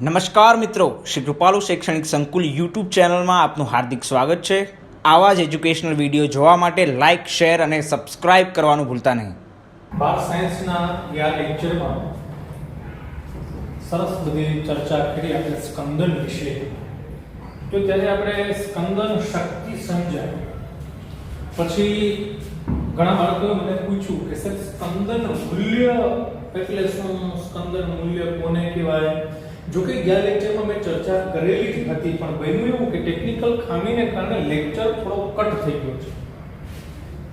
નમસ્કાર મિત્રો, શ્રી કૃપાલુ શૈક્ષણિક સંકુલ યુટ્યુબ ચેનલમાં આપનું હાર્દિક સ્વાગત છે। આવા જ એજ્યુકેશનલ વિડીયો જોવા માટે લાઇક, શેર અને સબસ્ક્રાઇબ કરવાનું ભૂલતા નહીં। બાર સાયન્સના યા લેક્ચરમાં સરસ બધી ચર્ચા કરી આપણે સ્કંદન વિશે। તો ત્યારે આપણે સ્કંદન શક્તિ સમજ્યા પછી ઘણા બાળકોએ મને પૂછ્યું કે સર સ્કંદન મૂલ્ય એટલે શું, સ્કંદન મૂલ્ય કોને કહેવાય? જો કે ગયા લેક્ચરમાં મેં ચર્ચા કરેલી જ હતી, પણ બન્યું એવું કે ટેકનિકલ ખામીને કારણે લેક્ચર થોડો કટ થઈ ગયો છે।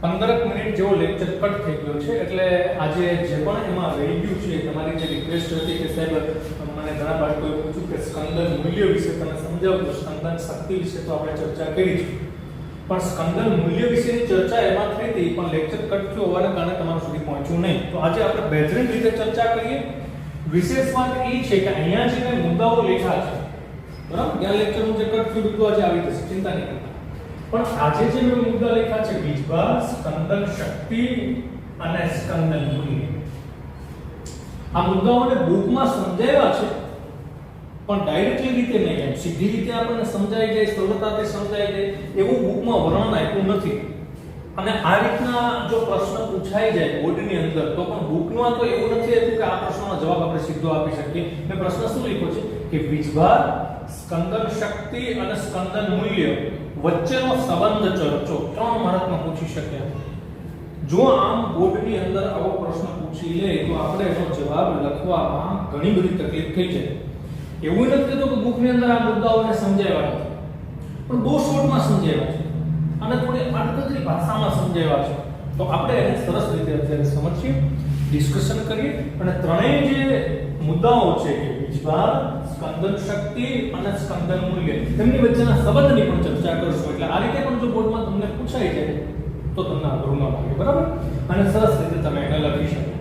15 મિનિટ જેવો લેક્ચર કટ થઈ ગયો છે, એટલે આજે જે પણ એમાં રહી ગયું છે, તમારી જે રિક્વેસ્ટ હતી કે સાહેબ મને ઘણા બાળકોએ પૂછ્યું કે સ્કંદન મૂલ્ય વિશે તમે સમજાવજો, સ્કંદન શક્તિ વિશે તો આપણે ચર્ચા કરી છે, પણ સ્કંદન મૂલ્ય વિશેની ચર્ચા એમાં થઈ હતી, પણ લેક્ચર કટ થયો હોવાના કારણે તમારા સુધી પહોંચ્યું નહીં। તો આજે આપણે બહેતરીન રીતે ચર્ચા કરીએ। વિશેષ વાત એ છે કે અહીંયા જે મેં મુદ્દાઓ લખ્યા છે, બરાબર, ગયા લેક્ચરનું જે કટ થયું હતું આજે આવી જશે, ચિંતા નહીં કરતા, પણ આજે જે મેં મુદ્દા લખ્યા છે વીજભાર, સ્કંદન શક્તિ અને સ્કંદન મૂલ્ય, આ મુદ્દાઓને બુકમાં સમજાવ્યા છે, પણ ડાયરેક્ટલી રીતે નહીં, એમ સીધી રીતે આપણને સમજાઈ જાય, સરળતાથી સમજાઈ જાય એવું બુકમાં વર્ણન આપ્યું નથી। અને આ રીતના જો પ્રશ્ન પૂછાઈ જાય બોર્ડની અંદર તો પણ બુકમાં તો એવું નથી હતું કે આ પ્રશ્નનો જવાબ આપણે સીધો આપી શકીએ। મેં પ્રશ્ન શું લખ્યો છે કે વીજભાર, સ્કંદન શક્તિ અને સ્કંદન મૂલ્ય વચ્ચેનો સંબંધ ચર્ચો, 3 માર્કમાં પૂછી શકે। જો આમ બોર્ડની અંદર આવો પ્રશ્ન પૂછી લે તો આપણે એનો જવાબ લખવામાં ઘણી બધી તકલીફ થઈ જાય। એવું નથી કહેતો કે બુકની અંદર આ મુદ્દાઓને સમજાવ્યા નથી, પણ બહુ શોર્ટમાં સમજાવ્યા છે અને થોડી અર્થગત ભાષામાં સમજાવ્યા છે, તો આપણે એને સરસ રીતે અત્યારે સમજીએ, ડિસ્કશન કરીએ અને ત્રણેય જે મુદ્દાઓ છે કે વીજભાર, સ્કંદન શક્તિ અને સ્કંદન મૂલ્ય તેમની વચ્ચેના સંબંધની પણ ચર્ચા કરશું। એટલે આ રીતે પણ જો બોર્ડમાં તમને પૂછાઈ જાય તો તમને અઘરું ન લાગે, બરાબર, અને સરસ રીતે તમે એને લખી શકો।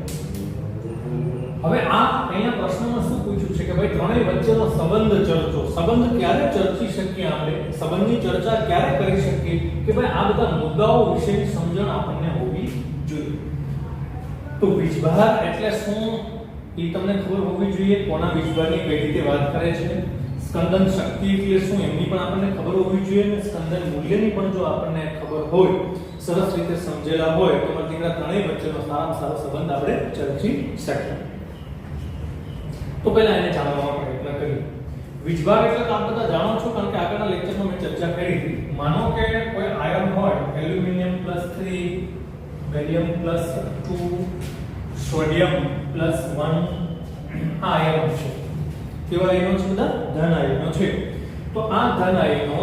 હવે આ અહીંયા પ્રશ્નમાં શું પૂછ્યું છે કે ભાઈ ત્રણેય વચ્ચેનો સંબંધ ચર્ચો, સંબંધ ક્યારે ચર્ચી શકીએ આપણે, સંબંધની ચર્ચા ક્યારે કરી શકીએ કે ભાઈ આ બધા મુદ્દાઓ વિશેની સમજણ આપણને હોવી જોઈએ। તો વીજભાર એટલે શું એ તમને ખબર હોવી જોઈએ, કોના વીજભારની કઈ રીતે વાત કરે છે, સ્કંદન શક્તિ એટલે શું એમની પણ આપણને ખબર હોવી જોઈએ, અને સ્કંદન મૂલ્યની પણ જો આપણને ખબર હોય, સરસ રીતે સમજેલા હોય તો મારા ત્રણેય વચ્ચેનો સારામાં સારો સંબંધ આપણે ચર્ચી શકીએ। તો પહેલા એને જાણવાનો પ્રયત્ન કરીએ। વીજભાર એટલે તો આપ બધા જાણો છો, કારણ કે આગળના લેક્ચરમાં મેં ચર્ચા કરી હતી। માનો કે કોઈ આયન હોય, એલ્યુમિનિયમ +3, બેરિયમ +2, સોડિયમ +1, આ આયનો છે, કેવા આયનો છે? બધા ધન આયનો છે। તો આ ધન આયનો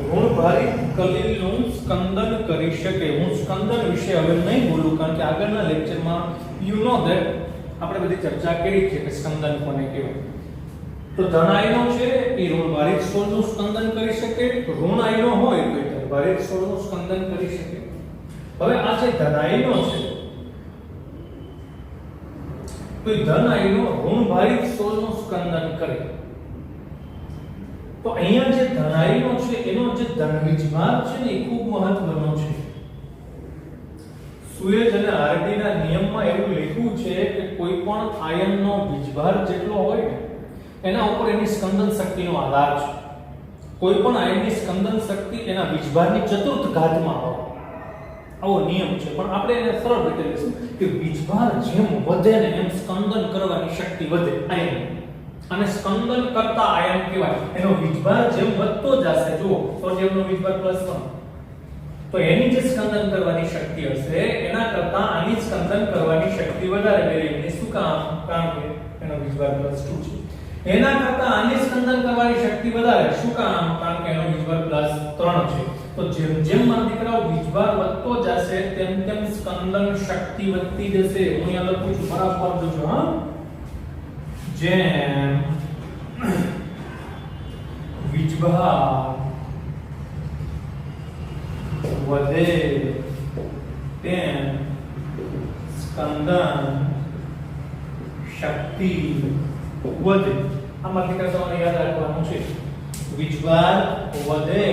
ઋણભારિત કલીલનું સ્કંદન કરી શકે। હું સ્કંદન વિશે હવે નહીં બોલું, કારણ કે આગળના લેક્ચરમાં યુ નો ધેટ આપણે બધી ચર્ચા કરી છે કે સ્કંદન કોને કહેવાય। તો ધન આયનો છે એ ઋણભારિત સ્થળનું સ્કંદન કરી શકે, ઋણ આયનો હોય તો ધનભારિત સ્થળનું સ્કંદન કરી શકે। હવે આ જે ધન આયનો છે તો એ ધન આયનો ઋણભારિત સ્થળનું સ્કંદન કરે, તો અહીંયા જે ધન આયનો છે એનો જે ધન વીજભાર છે ને એ ખૂબ મહત્વનો છે। સુએજ અને આરડી ના નિયમમાં એવું લખ્યું છે કે કોઈ પણ આયનનો વીજભાર જેટલો હોય ને એના ઉપર એની સ્કંદન શક્તિનો આધાર છે। કોઈ પણ આયનની સ્કંદન શક્તિ એના વીજભારની ચતુર્થ ઘાતમાં હોય, આવો નિયમ છે। પણ આપણે એને સરળ રીતે લઈશું કે વીજભાર જેમ વધે ને એમ સ્કંદન કરવાની શક્તિ વધે આયન, અને સ્કંદન કરતા આયન કહેવાય। એનો વીજભાર જેમ વધતો જશે, જુઓ સોડિયમનો વીજભાર +1, તો એની જે સ્કંદન કરવાની શક્તિ હશે એના કરતા આની સ્કંદન કરવાની શક્તિ વધારે, બેરિયમની શું કામ? કારણ કે એનો વીજભાર +2 છે। એના કરતા આની સ્કંદન કરવાની શક્તિ વધારે, શું કામ? કારણ કે એનો વીજભાર +3 છે। તો જેમ જેમ મારા દીકરાઓ વીજભાર વધતો જશે તેમ તેમ સ્કંદન શક્તિ વધતી જશે। હું અહીંયા લખું છું, બરાબર જોજો, હા, જેમ વીજભાર વધે તેમ સ્કંદન શક્તિ વધે। આમાં દીકરા તમારે યાદ રાખવાનું છે, વીજભાર વધે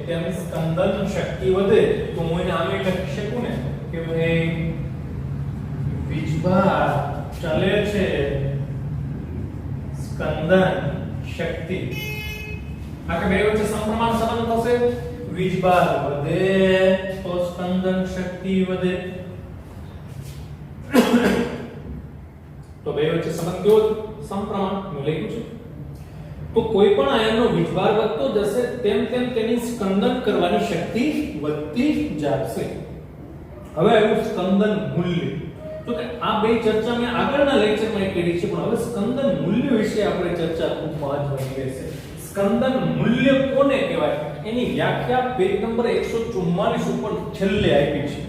તેમ સ્કંદન શક્તિ વધે। તો હું એને આમે લખી શકું ને કે ભાઈ વીજભાર ચલે છે, સ્કંદન શક્તિ આ કે બે વચ્ચે સમપ્રમાણ સંબંધ થશે વીજભાર વધે તો સ્કંદન શક્તિ વધે તો બે વચ્ચે સંબંધ કેવો સમપ્રમાણ મેં લખ્યું છે તો કોઈ પણ આયનનો વીજભાર વધતો જશે તેમ તેમ તેની સ્કંદન કરવાની શક્તિ વધતી જશે હવે આવ્યું સ્કંદન મૂલ્ય તો કે આ બે ચર્ચા મેં આગળના લેક્ચરમાં કરી છે પણ હવે સ્કંદન મૂલ્ય વિશે આપણે ચર્ચા ખૂબ મહત્વની રહેશે સ્કંદન મૂલ્ય કોને કહેવાય એની વ્યાખ્યા પેજ નંબર 144 ઉપર છેલ્લે આપી છે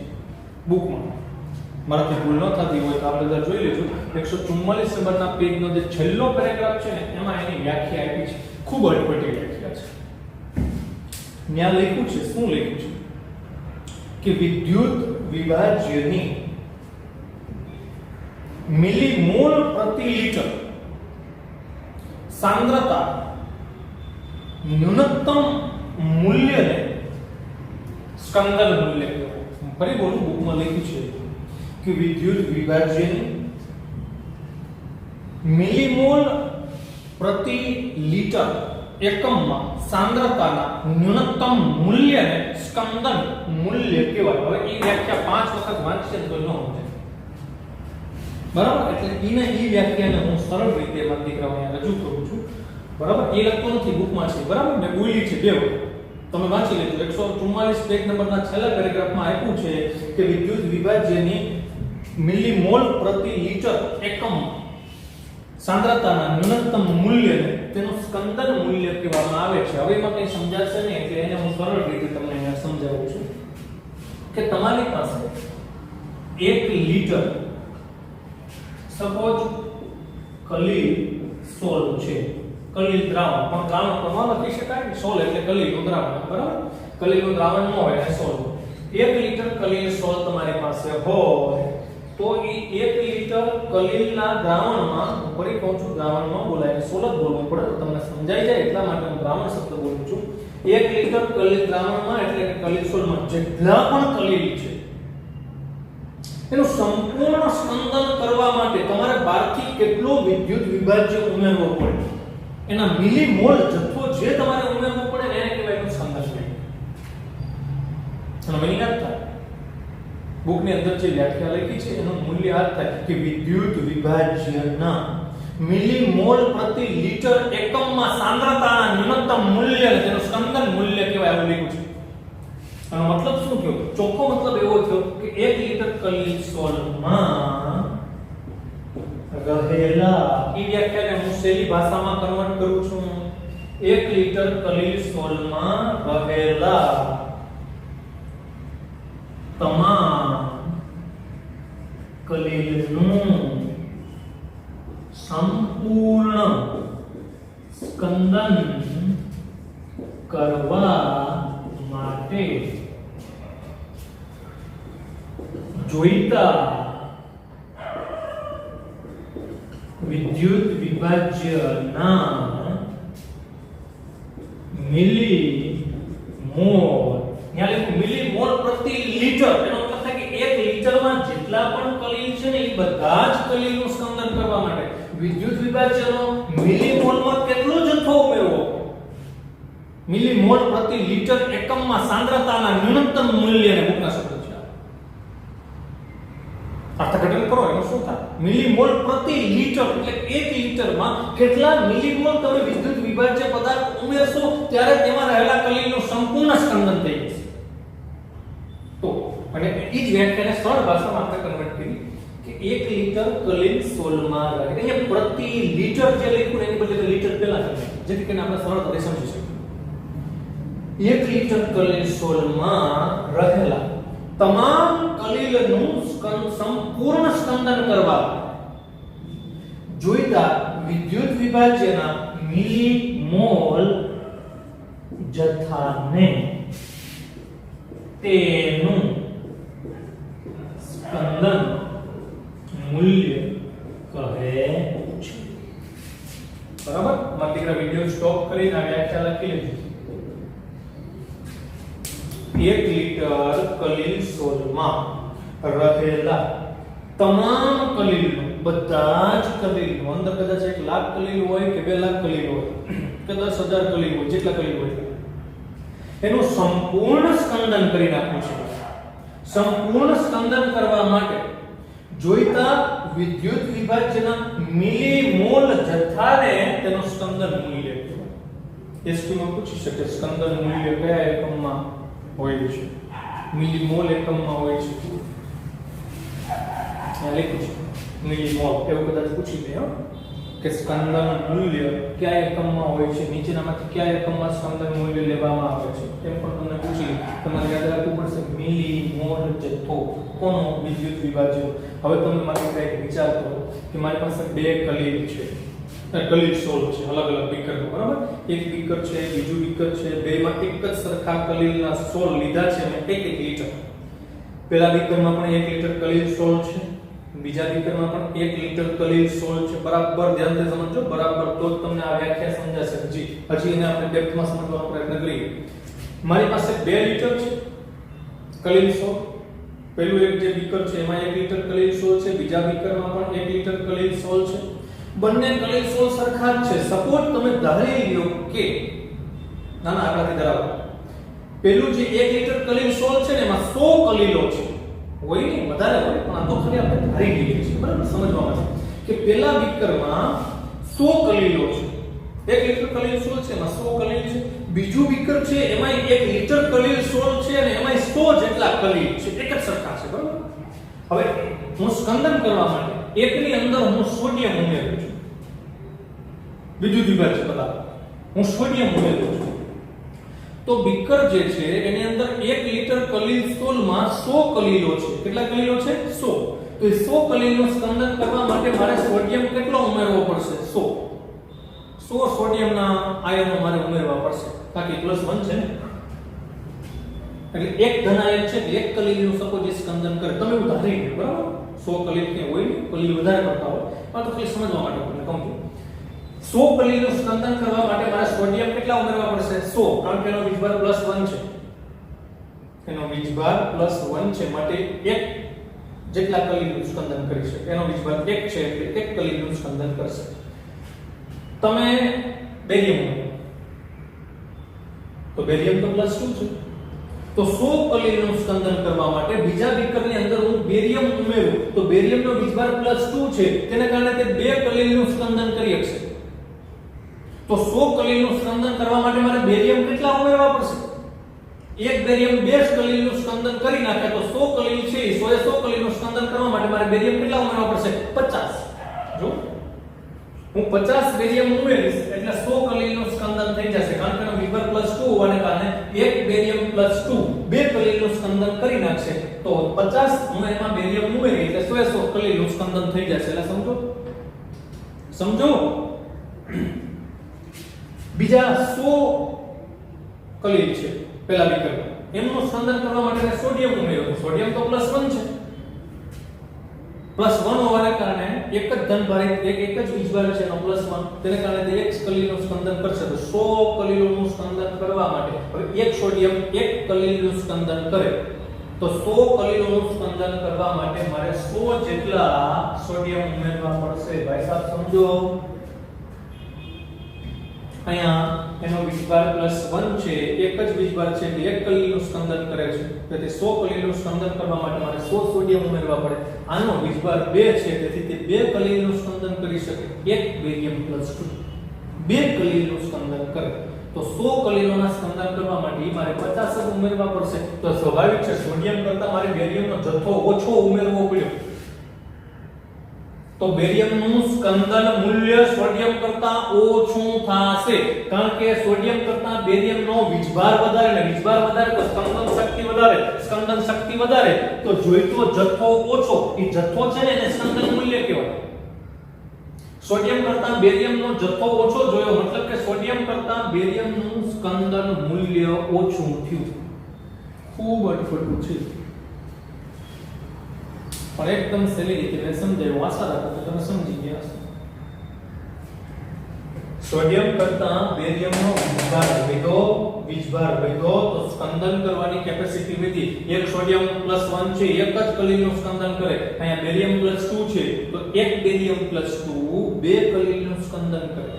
બુકમાં મારાથી ભૂલ ન થતી હોય તો આપણે જરા જોઈ લેજો 144 નંબરના પેજનો જે છેલ્લો પેરેગ્રાફ છે ને એમાં એની વ્યાખ્યા આપી છે ખૂબ અટપટી વ્યાખ્યા છે ત્યાં લખ્યું છે શું લખ્યું છે કે વિદ્યુત વિભાજ્યની મિલીમોલ પ્રતિ લિટર सांद्रता न्यूनतम मूल्य ने स्कंदन मूल्य फरी बोलूं बुक में लिखी है कि विद्युत विभाज्य मिलीमोल प्रति लीटर एकम में सांद्रता न्यूनतम मूल्य ने स्कंदन मूल्य कहेवाय હવે ઈ વ્યાખ્યા 5 વખત વાંચશે તો ન સમજે બરાબર એટલે ઈને ઈ વ્યાખ્યાને હું સરળ રીતે મારા દીકરાઓને રજૂ કરું છું બરાબર એ લખતો નથી બુકમાં છે બરાબર મેં બોલી છે બે વખત તમે વાંચી લેજો 144 પેજ નંબરના છેલ્લા પેરેગ્રાફમાં આપ્યું છે કે વિદ્યુત વિભાજ્યની મિલીમોલ પ્રતિ લિટર એકમ सांद्रताના ન્યૂનતમ મૂલ્યને તેનું સ્કંદન મૂલ્ય કહેવામાં આવે છે હવે એમાં કંઈ સમજાશે નહીં એટલે એને હું સરળ રીતે તમને અહીંયા સમજાવું છું કે તમારી પાસે 1 લિટર સપોઝ કલીલ સોલ છે કલીલ દ્રાવણ પણ દ્રાવણ પ્રમાણ લખી શકાય સોલ એટલે કલીલનું દ્રાવણ બરાબર કલીલનું દ્રાવણ ન હોય એટલે સોલ 1 લિટર કલીલ સોલ તમારી પાસે હોય તો એ 1 લિટર કલીલના દ્રાવણમાં ફરી કહું છું દ્રાવણ ન બોલાય સોલ જ બોલવું પડે તો તમને સમજાઈ જાય એટલા માટે હું દ્રાવણ શબ્દ બોલું છું 1 લિટર કલીલ દ્રાવણમાં એટલે કે કલીલ સોલમાં જેટલા પણ કલીલ છે એનું સંપૂર્ણ સ્કંદન કરવા માટે તમારે બહારથી કેટલો વિદ્યુત વિભાજ્ય ઉમેરવો પડે એના મિલીમોલ જથ્થો જે તમારે ઉમેરવો પડે એને કહેવાય એનું સ્કંદન અને મને યાદ થાય બુકની અંદર જે વ્યાખ્યા લખી છે એનું મૂલ્ય યાદ થાય કે વિદ્યુત વિભાજ્યના મિલીમોલ પ્રતિ લિટર એકમમાં સાંદ્રતાના ન્યૂનતમ મૂલ્ય જેનું સ્કંદન મૂલ્ય કહેવાય એવું લખ્યું છે આનો મતલબ શું થયો ચોખ્ખો મતલબ એવો થયો કે 1 લિટર કલીલ સોલમાં રહેલા ઈ વ્યાખ્યાને હું શૈલી ભાષામાં કન્વર્ટ કરું છું 1 લિટર કલીલ સોલમાં રહેલા તમામ કલીલનું સંપૂર્ણ સ્કંદન કરવા માટે જોઈતા વિદ્યુત વિભાજ્યના મિલીમોલ ત્યાં લખ્યું મિલીમોલ પ્રતિ લિટર એનો મતલબ થાય કે 1 લિટરમાં જેટલા પણ કલીલ છે ને એ બધા જ કલીલનું સ્કંદન કરવા માટે વિદ્યુત વિભાજ્યનો મિલીમોલમાં કેટલો જથ્થો ઉમેરવો મિલીમોલ પ્રતિ લિટર એકમમાં સાંદ્રતાના ન્યૂનતમ મૂલ્યને બુકના શબ્દ છે અર્થઘટન કરો એનું શું થાય મિલીમોલ પ્રતિ લિટર એટલે 1 લિટરમાં કેટલા મિલીમોલ તમે વિદ્યુત વિભાજ્ય પદાર્થ ઉમેરશો ત્યારે તેમાં રહેલા કલીલનું સંપૂર્ણ સ્કંદન થઈ જશે તો અને એ જ વ્યાખ્યાને સરળ ભાષામાં આપણે કન્વર્ટ કરી કે 1 લિટર કલીલ સોલમાં રહે અહીંયા પ્રતિ લિટર જે લખ્યું એની બદલે લિટર પહેલા લખે જેથી કરીને આપણે સરળતાથી સમજી શકીએ 1 લિટર કલીલ સોલમાં રહેલા તમામ કલીલનું સંપૂર્ણ સ્કંદન કરવા જોઈતા વિદ્યુત વિભાજ્યના મિલીમોલ જથ્થાને તેનું સ્કંદન મૂલ્ય કહે છે બરાબર મારા દીકરા વિડિયો સ્ટોપ કરીને આ વ્યાખ્યા લખી લેજો 1 લિટર કલીલ સોલમાં રહેલા તમામ કલીલ બધા જ કલીલ અંદર કદાચ 1 લાખ કલીલ હોય કે 2 લાખ કલીલ હોય 10,000 કલીલ હોય, જેટલા કલીલ હોય એનું સંપૂર્ણ સ્કંદન કરી નાખવું છે. સંપૂર્ણ સ્કંદન કરવા માટે જોઈતા વિદ્યુત વિભાજ્યના મિલીમોલ જથ્થાને તેનું સ્કંદન મૂલ્ય કહેવાય. એસટીમાં પૂછી શકે સ્કંદન મૂલ્ય કયા એકમમાં હોય છે? મિલીમોલ એકમમાં હોય છે. અહીંયા લખ્યું છે મિલીમોલ, એવું કદાચ પૂછી દે કે સ્કંદન મૂલ્ય કયા એકમમાં હોય છે, નીચેનામાંથી કયા એકમમાં સ્કંદન મૂલ્ય લેવામાં આવે છે એમ પણ તમને પૂછી તમારે યાદ રાખવું પડશે. મિલીમોલ જથ્થો કોનો? વિદ્યુત વિભાજ્ય. હવે તમે મારી કંઈક વિચાર કરો કે મારી પાસે બે કલીલ છે, કલીલ સોલ છે અલગ અલગ બીકરનો, બરાબર? એક બીકર છે, બીજું બીકર છે, બેમાં એક જ સરખા કલીલના સોલ લીધા છે અને 1 લીટર. પહેલા બીકરમાં પણ 1 લીટર કલીલ સોલ છે, બીજા બીકરમાં પણ 1 લીટર કલીલ સોલ છે. બરાબર ધ્યાનથી સમજો, બરાબર, તો જ તમને આ વ્યાખ્યા સમજાશે. હજી એને આપણે ડેપ્થમાં સમજવાનો પ્રયત્ન કરીએ. મારી પાસે 2 લીટર છે કલીલ સોલ. પહેલું એક જે બીકર છે એમાં 1 લીટર કલીલ સોલ છે, બીજા બીકરમાં પણ 1 લીટર કલીલ સોલ છે. બંને કલીલ સોલ સરખા જ છે. સપોઝ તમે ધારી લો કે નાના આંકડાથી ધરાવો, પહેલું જે 1 લીટર કલીલ સોલ છે ને એમાં 100 કલીલો છે. હોય નહીં, વધારે હોય, પણ આ તો ખાલી આપણે ધારી લઈએ છીએ, બરાબર? સમજવા માટે કે પહેલા બીકરમાં 100 કલીલો છે. 1 લીટર કલીલ સોલ છે એમાં 100 કલીલ છે. બીજું બીકર છે એમાં 1 લીટર કલીલ સોલ છે અને એમાં 100 જેટલા કલીલ છે, એક જ સરખા છે, બરાબર? હવે હું સ્કંદન કરવા માટે એકની અંદર હું સોડિયમ ઉમેરું છું, વિદ્યુત વિભાજ્ય પદાર્થ હું સોડિયમ ઉમેરું છું. તો બીકર જે છે એની અંદર 1 લીટર કલીલ સોલમાં 100 કલીલો છે. કેટલા કલીલો છે? 100. તો એ 100 કલીલનું સ્કંદન કરવા માટે મારે સોડિયમ કેટલો ઉમેરવો પડશે? 100 સોડિયમના આયનો મારે ઉમેરવા પડશે, કારણ કે +1 છે ને, એટલે એક ધન આયન છે કે 1 કલીલનું સપોઝ સ્કંદન કરે, તમે ઉધારી લો, બરાબર? 100 કલીલ કે હોય ને, કલીલ વધારે કરતા હોય, પણ તો ખાલી સમજવા માટે તમને કહું છું. 100 કલીલનું સ્કંદન કરવા માટે મારે સોડિયમ કેટલા ઉમેરવા પડશે? 100, કારણ કે એનો વીજભાર +1 છે. એનો વીજભાર +1 છે, માટે 1 જેટલા કલીલનું સ્કંદન કરી શકે. એનો વીજભાર 1 છે એટલે 1 કલીલનું સ્કંદન કરશે. તમે બેરિયમ ઉમેરો તો બેરિયમ તો +2 છે. તો 100 કલીલનું સ્કંદન કરવા માટે બીજા બીકરની અંદર હું બેરિયમ ઉમેરું તો બેરિયમનો વીજભાર +2 છે, તેને કારણે તે 2 કલીલનું સ્કંદન કરી શકશે. તો 100 કલીલનું સ્કંદન કરવા માટે મારે બેરિયમ કેટલા ઉમેરવા પડશે? એક બેરિયમ 2 કલીલનું સ્કંદન કરી નાખે તો 100 કલીલ છે, 100 કલીલનું સ્કંદન કરવા માટે મારે બેરિયમ કેટલા ઉમેરવા પડશે? 50. જો હું 50 બેરિયમ ઉમેરીશ એટલે 100 કલીલનું સ્કંદન થઈ જશે, કારણ કે એનો વીજભાર +2 હોવાને કારણે એક બેરિયમ +2 2 કલીલનું સ્કંદન કરી નાખશે. તો 50 હું એમાં બેરિયમ ઉમેરી એટલે 100 કલીલનું સ્કંદન થઈ જશે. એટલે સમજો. બીજા 100 કલીલ છે પહેલા બીકરમાં, એમનું સ્કંદન કરવા માટે સોડિયમ ઉમેર્યો. સોડિયમ તો +1 છે, +1 હોવાને કારણે એક જ ધનભારિત એક જ વીજભાર છે એનો +1, તેને કારણે તે 1 કલીલનું સ્કંદન કરશે. તો 100 કલીલોનું સ્કંદન કરવા માટે હવે એક સોડિયમ 1 કલીલનું સ્કંદન કરે તો 100 કલીલોનું સ્કંદન કરવા માટે મારે 100 જેટલા સોડિયમ ઉમેરવા પડશે. ભાઈ સાહેબ સમજો, અહીંયા એનો વીજભાર +1 છે, એક જ વીજભાર છે એટલે 1 કલીલનું સ્કંદન કરે છે, તેથી 100 કલીલનું સ્કંદન કરવા માટે મારે 100 સોડિયમ ઉમેરવા પડે. આનો વીજભાર 2 છે, તેથી તે 2 કલીલનું સ્કંદન કરી શકે. 1 બેરિયમ +2 2 કલીલનું સ્કંદન કરે તો 100 કલીલોના સ્કંદન કરવા માટે મારે 50 ઉમેરવા પડશે. તો સ્વાભાવિક છે સોડિયમ કરતા મારે બેરિયમનો જથ્થો ઓછો ઉમેરવો પડ્યો. તો બેરિયમનું સ્કંદન મૂલ્ય સોડિયમ કરતા ઓછું થશે, કારણ કે સોડિયમ કરતા બેરિયમનો વીજભાર વધારે ને વીજભાર વધારે તો સ્કંદન શક્તિ વધારે, સ્કંદન શક્તિ વધારે તો જોઈતો જથ્થો ઓછો. એ જથ્થો છે ને એને સ્કંદન મૂલ્ય કહેવાય. સોડિયમ કરતા બેરિયમનો જથ્થો ઓછો જોયો મતલબ કે સોડિયમ કરતા બેરિયમનું સ્કંદન મૂલ્ય ઓછું થયું. ખૂબ અટપટું છે પણ એકદમ સહેલી રીતે મેં સમજાવ્યું. આશા રાખું કે તમે સમજી ગયા હશો. સોડિયમ કરતા બેરિયમનો વીજભાર વધ્યો તો સ્કંદન કરવાની કેપેસિટી વધી. એક સોડિયમ +1 છે, એક જ કલીલનું સ્કંદન કરે. અહીંયા બેરિયમ +2 છે તો એક બેરિયમ +2 2 કલીલનું સ્કંદન કરે.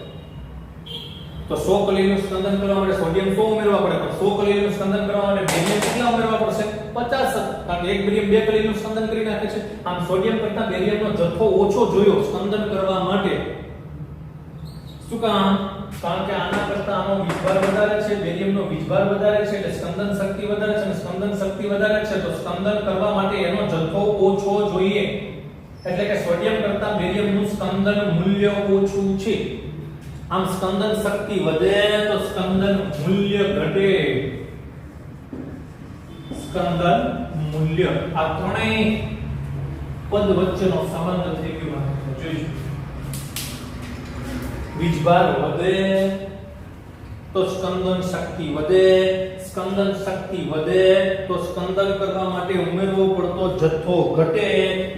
તો તો 100 કલીનું સ્કંદન કરવા માટે સોડિયમ 100 ઉમેરવા પડે, પણ 100 કલીનું સ્કંદન કરવા માટે બેરિયમ કેટલા ઉમેરવા પડશે? 50, કારણ કે એક બેરિયમ 2 કલીનું સ્કંદન કરી નાખે છે. આમ સોડિયમ કરતા બેરિયમનો જથ્થો ઓછો જોયો સ્કંદન કરવા માટે. શું કામ? કારણ કે આના કરતા આનો વીજભાર વધારે છે, બેરિયમનો વીજભાર વધારે છે, એટલે સ્કંદન શક્તિ વધારે છે, અને સ્કંદન શક્તિ વધારે છે તો સ્કંદન કરવા માટે એનો જથ્થો ઓછો જોઈએ. એટલે કે સોડિયમ કરતા બેરિયમનું સ્કંદન મૂલ્ય ઓછું છે. આમ સ્કંદન શક્તિ વધે તો સ્કંદન મૂલ્ય ઘટે. સ્કંદન મૂલ્ય આ ત્રણેય પદ વચ્ચેનો સંબંધ થઈ ગયો. જોઈશું. વીજભાર વધે તો સ્કંદન શક્તિ વધે, સ્કંદન શક્તિ વધે તો સ્કંદન કરવા માટે ઉમેરવો પડતો જથ્થો ઘટે.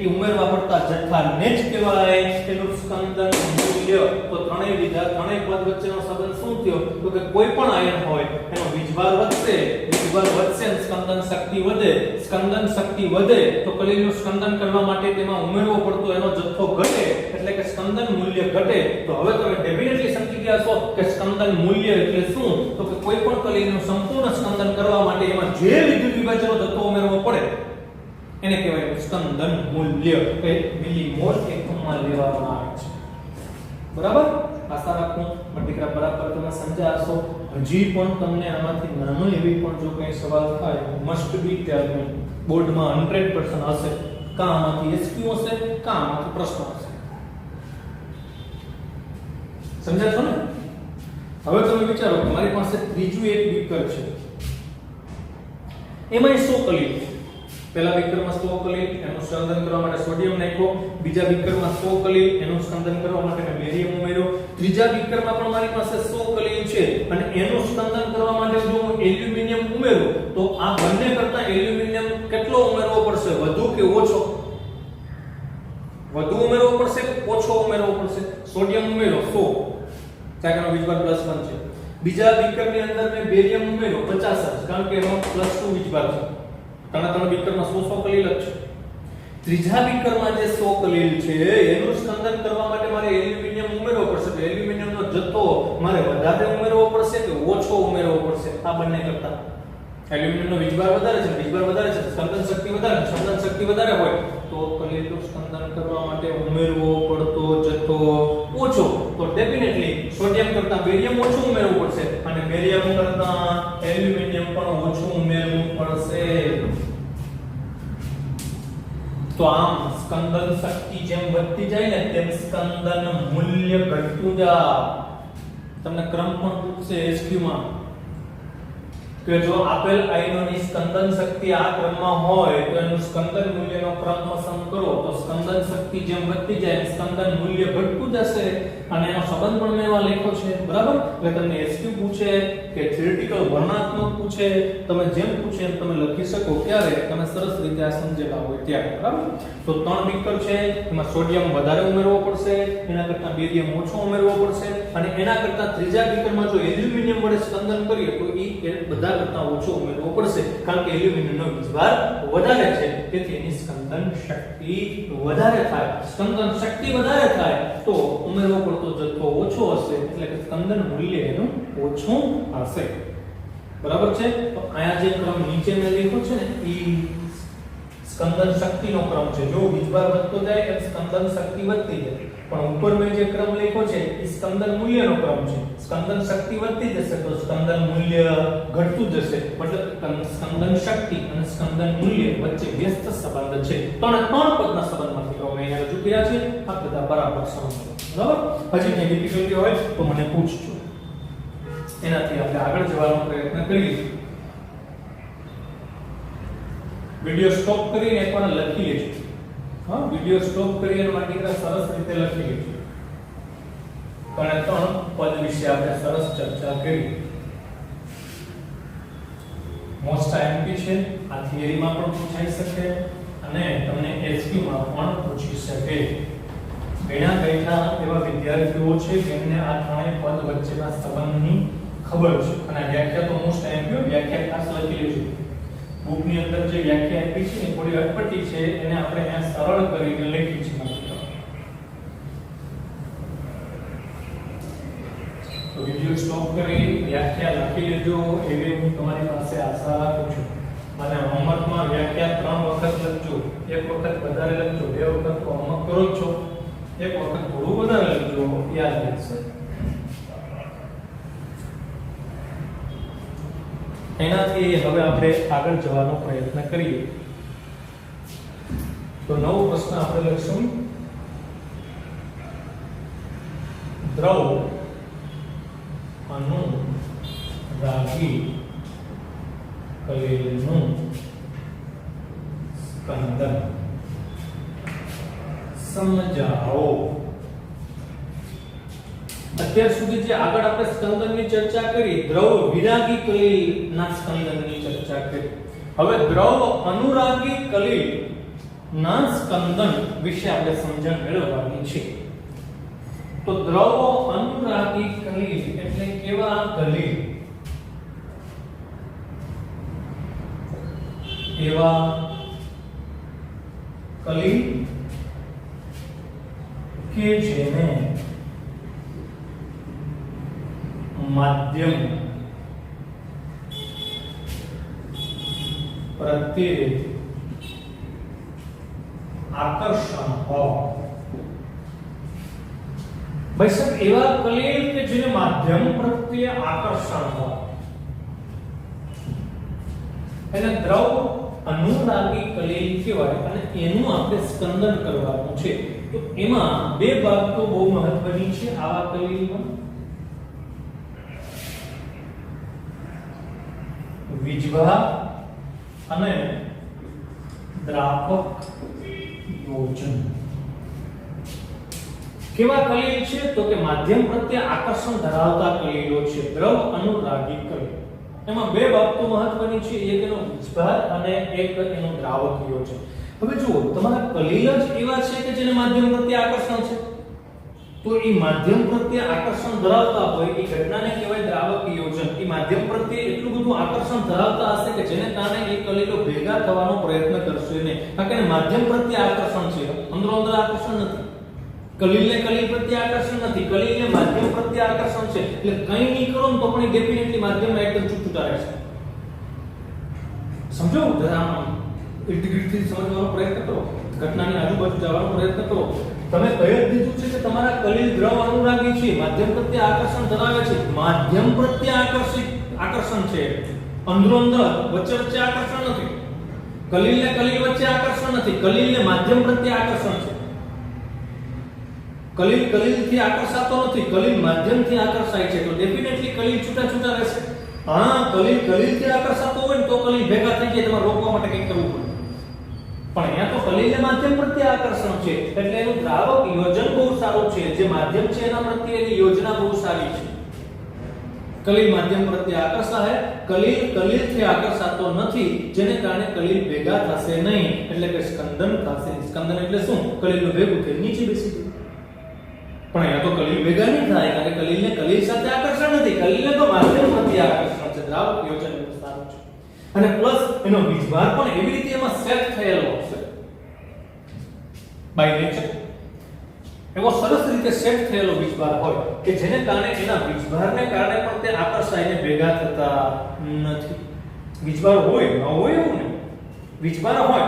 એ ઉમેરવા પડતા જથ્થાને જ કહેવાય એનું સ્કંદન મૂલ્ય. તો ત્રણેય પદ વચ્ચેનો સંબંધ શું થયો? તો કે કોઈ પણ આયન હોય એનો વીજભાર વધશે, વીજભાર વધશે અને સ્કંદન શક્તિ વધે. સ્કંદન શક્તિ વધે તો કલીનું સ્કંદન કરવા માટે તેમાં ઉમેરવો પડતો એનો જથ્થો ઘટે, એટલે કે સ્કંદન મૂલ્ય ઘટે. તો હવે તમે ડેફિનેટલી સમજી ગયા છો કે સ્કંદન મૂલ્ય એટલે શું? તો કે કોઈ પણ કલીનું સંપૂર્ણ સ્કંદન કરવા માટે એમાં જે વિદ્યુત વિભાજનનો જથ્થો ઉમેરવો પડે એને કહેવાય સ્કંદન મૂલ્ય. એ મિલીમોલ એકમમાં લેવામાં આવે છે. બરાબર? આશા રાખું દીકરા બરાબર તમે સમજ્યા હશો. હજી પણ તમને આમાંથી નાનો એવી પણ જો કંઈ સવાલ થાય મસ્ટ બી ટેલ મી. બોર્ડમાં 100% હશે. કાં આમાંથી એસક્યુ હશે, કાં આમાંથી પ્રશ્ન હશે. સમજ્યા છો ને? હવે તમે વિચારો કે મારી પાસે ત્રીજું એક બીકર છે, એમાં 100 કલી. પહેલા બીકરમાં 100 કલી, એનું સ્કંદન કરવા માટે સોડિયમ નાખ્યો. બીજા બીકરમાં 100 કલી, એનું સ્કંદન કરવા માટે મેં બેરિયમ ઉમેર્યો. ત્રીજા બીકરમાં પણ મારી પાસે 100 કલી છે અને એનું સ્કંદન કરવા માટે જો હું એલ્યુમિનિયમ ઉમેરું તો આ બંને કરતા એલ્યુમિનિયમ કેટલો ઉમેરવો પડશે? વધુ કે ઓછો? વધુ ઉમેરવો પડશે કે ઓછો ઉમેરવો પડશે? સોડિયમ ઉમેરો 100, કારણ કે વીજભાર +1 છે. બીજા બીકરની અંદર મેં બેરિયમ ઉમેર્યો 50, કારણ કે એનો +2 વીજભાર છે. ત્રણે બીકરમાં 100 કલીલ જ છે. ત્રીજા બીકરમાં જે 100 કલીલ છે એનું સ્કંદન કરવા માટે મારે એલ્યુમિનિયમ ઉમેરવો પડશે. તો એલ્યુમિનિયમનો જથ્થો મારે વધારે ઉમેરવો પડશે કે ઓછો ઉમેરવો પડશે? આ બંને કરતા એલ્યુમિનિયમનો વીજભાર વધારે છે, વીજભાર વધારે છે, સ્કંદન શક્તિ વધારે છે. સ્કંદન શક્તિ વધારે હોય તો કલીલનું સ્કંદન કરવા માટે ઉમેરવો પડતો જથ્થો ઓછો. તો ડેફિનેટલી સોડિયમ કરતા બેરિયમ ઓછું ઉમેરવું પડશે અને બેરિયમ કરતા એલ્યુમિનિયમ પણ ઓછું ઉમેરવું પડશે. તો આમ સ્કંદન શક્તિ જેમ વધતી જાય ને તેમ સ્કંદન મૂલ્ય ઘટતું જાય. તમને ક્રમ પણ પૂછશે એસક્યુ માં કે જો આપેલ આયનોની સ્કંદન શક્તિ આ ક્રમમાં હોય તો એનું સ્કંદન મૂલ્યનો ક્રમ પસંદ કરો. તો સ્કંદન શક્તિ જેમ વધતી જાય સ્કંદન મૂલ્ય ઘટતું જશે અને એનો સંબંધ પણ મેં એમાં લખ્યો છે. બરાબર? એટલે તમને એસક્યુ પૂછે કે થિયરિટિકલ વર્ણનાત્મક પૂછે, તમે જેમ પૂછે એમ તમે લખી શકો. ક્યારે? તમે સરસ રીતે આ સમજેલા હોય ત્યારે. બરાબર? તો 3 બીકર છે, એમાં સોડિયમ વધારે ઉમેરવો પડશે, એના કરતાં બેરિયમ ઓછો ઉમેરવો પડશે અને એના કરતાં ત્રીજા બીકરમાં જો એલ્યુમિનિયમ વડે સ્કંદન કરીએ તો એ બધા કરતાં ઓછો ઉમેરવો પડશે, કારણ કે એલ્યુમિનિયમનો વીજભાર વધારે છે, તેથી એની સ્કંદન શક્તિ વધારે થાય. સ્કંદન શક્તિ વધારે થાય તો ઉમેરવો પડતો જથ્થો ઓછો હશે, એટલે કે સ્કંદન મૂલ્ય એનું ઓછું હશે. બરાબર છે? તો આયા જે ક્રમ નીચે મેં લખ્યો છે ને એ સ્કંદન શક્તિનો ક્રમ છે. જો વીજભાર વધતો જાય એમ સ્કંદન શક્તિ વધતી જાય. પણ ઉપર મેં જે ક્રમ લખ્યો છે એ સ્કંદન મૂલ્યનો ક્રમ છે. સ્કંદન શક્તિ વધતી જશે તો સ્કંદન મૂલ્ય ઘટતું જશે. મતલબ સ્કંદન શક્તિ અને સ્કંદન મૂલ્ય વચ્ચે વ્યસ્ત સંબંધ છે. ત્રણ પદના સંબંધમાંથી મેં અહીંયા રજૂ કર્યા છે. આ બધા બરાબર સંબંધો. બરાબર? હજી કંઈ ડિફિકલ્ટી હોય તો મને પૂછજો. એનાથી આપણે આગળ જવાનો પ્રયત્ન કરીએ. વિડિયો સ્ટોપ કરીને એકવાર લખી લેજો. હા, વિડિયો સ્ટોપ કરીને માટે સરસ રીતે લખી લેજો. પણ 3 પદ વિશે આપણે સરસ ચર્ચા કરી. મોસ્ટ આઈએમપી છે, આ થિયરીમાં પણ પૂછાઈ શકે અને તમને એસક્યુ માં પણ પૂછી શકે. ઘણા બેઠા એવા વિદ્યાર્થીઓ છે જેમને આ ત્રણેય પદ વચ્ચેના સંબંધની ખબર છે અને વ્યાખ્યા તો મોસ્ટ આઈએમપી વ્યાખ્યા ખાસ લખી લેજો. બુકની અંદર જે વ્યાખ્યા આપી છે એ થોડી અટપટી છે, એને આપણે અહીંયા સરળ કરીને લખી છે. તો વિડિયો વિડિયો સ્ટોપ કરી વ્યાખ્યા લખી લેજો એવી હું તમારી પાસે આશા રાખું છું. અને હોમવર્કમાં વ્યાખ્યા 3 વખત લખજો. એક વખત વધારે લખજો, 2 વખત તો હોમવર્ક કરો જ છો, એક વખત થોડું વધારે લખજો, યાદ રહેશે. એનાથી હવે આપણે આગળ જવાનો પ્રયત્ન કરીએ. તો નવો પ્રશ્ન આપણે લખશું દ્રવ અનુરાગી કલેલનું સ્કંદન સમજાવો. અત્યાર સુધી જે આગળ આપણે સ્કંદનની ચર્ચા કરી, દ્રવ વિરાગી કલીલના સ્કંદનની ચર્ચા કરી. હવે દ્રવ અનુરાગી કલીલના સ્કંદન વિશે આપણે સમજણ મેળવવાની છે. તો દ્રવ અનુરાગી કલીલ એટલે કેવા કલીલ? એવા કલીલ કે જેને માધ્યમ પ્રત્યે આકર્ષણ હોય. ભાઈ સાહેબ, એવા કલીલ કે જેને માધ્યમ પ્રત્યે આકર્ષણ હોય એને દ્રવ અનુરાગી કલીલ કહેવાય. અને એનું આપણે સ્કંદન કરવાનું છે. તો એમાં બે બાબતો બહુ મહત્વની છે આવા કલીલમાં. વીજભાર અને દ્રાવક યોજન. કેવા કલીલ છે? તો કે માધ્યમ પ્રત્યે આકર્ષણ ધરાવતા કલીલો છે દ્રવ અનુરાગી કલીલ. એમાં બે બાબતો મહત્વની છે, એક એનો વીજભાર અને એક એનો દ્રાવક યોજન. હવે જુઓ, તમારા કલીલ જ એવા છે કે જેને માધ્યમ પ્રત્યે આકર્ષણ છે. તો એ માધ્યમ પ્રત્યે આકર્ષણ ધરાવતા હોય એ ઘટનાને કહેવાય દ્રાવક યોજન. એ માધ્યમ પ્રત્યે એટલું બધું આકર્ષણ ધરાવતા હશે કે જેને કારણે એ કલીલો ભેગા થવાનો પ્રયત્ન કરશે નહીં. કારણ કે માધ્યમ પ્રત્યે આકર્ષણ છે, અંદરો અંદર આકર્ષણ નથી. કલીલને કલીલ પ્રત્યે આકર્ષણ નથી, કલીલને માધ્યમ પ્રત્યે આકર્ષણ છે. એટલે કંઈ નહીં કરો ને તો પણ ડેફિનેટલી માધ્યમમાં એકદમ છૂટા રહેશે. સમજો? જરા ઇન્ટિગ્રિટી સમજવાનો પ્રયત્ન કરો, ઘટનાની આજુબાજુ જવાનો પ્રયત્ન કરો. તમે કહી જ દીધું છે કે તમારા કલીલ દ્રવ અનુરાગી છે, માધ્યમ પ્રત્યે આકર્ષણ ધરાવે છે. માધ્યમ પ્રત્યે આકર્ષણ છે, અંદરો અંદર વચ્ચે વચ્ચે આકર્ષણ નથી. કલીલને કલીલ વચ્ચે આકર્ષણ નથી, કલીલને માધ્યમ પ્રત્યે આકર્ષણ છે. કલીલ કલીલથી આકર્ષાતો નથી, કલીલ માધ્યમથી આકર્ષાય છે. તો ડેફિનેટલી કલીલ છૂટા છૂટા રહેશે. હા, કલીલ કલીલથી આકર્ષાતો હોય ને તો કલીલ ભેગા થઈ જાય, તમારે રોકવા માટે કંઈક કરવું પડે. પણ અહીંયા તો કલીલને માધ્યમ પ્રત્યે આકર્ષણ છે એટલે એનું દ્રાવક યોજન બહુ સારું છે. જે માધ્યમ છે એના પ્રત્યે એની યોજના બહુ સારી છે. કલીલ માધ્યમ પ્રત્યે આકર્ષાય, કલીલ કલીલથી આકર્ષાતો નથી, જેને કારણે કલીલ ભેગા થશે નહીં, એટલે કે સ્કંદન થશે. સ્કંદન એટલે શું? કલીલનું ભેગું થઈ નીચે બેસી ગયું. પણ અહીંયા તો કલીલ ભેગા નહીં થાય, કારણ કે કલીલને કલીલ સાથે આકર્ષણ નથી, કલીલને તો માધ્યમ પ્રત્યે આકર્ષણ છે. દ્રાવક યોજન બહુ સારું છે. અને પ્લસ એનો વીજભાર પણ એવી રીતે એમાં સેટ થયેલો હશે બાય નેચર. એવો સરસ રીતે સેટ થયેલો વીજભાર હોય કે જેને કારણે એના વીજભારને કારણે પણ તે આકર્ષાઈને ભેગા થતા નથી. વીજભાર હોય ન હોય એવું નહીં, વીજભાર હોય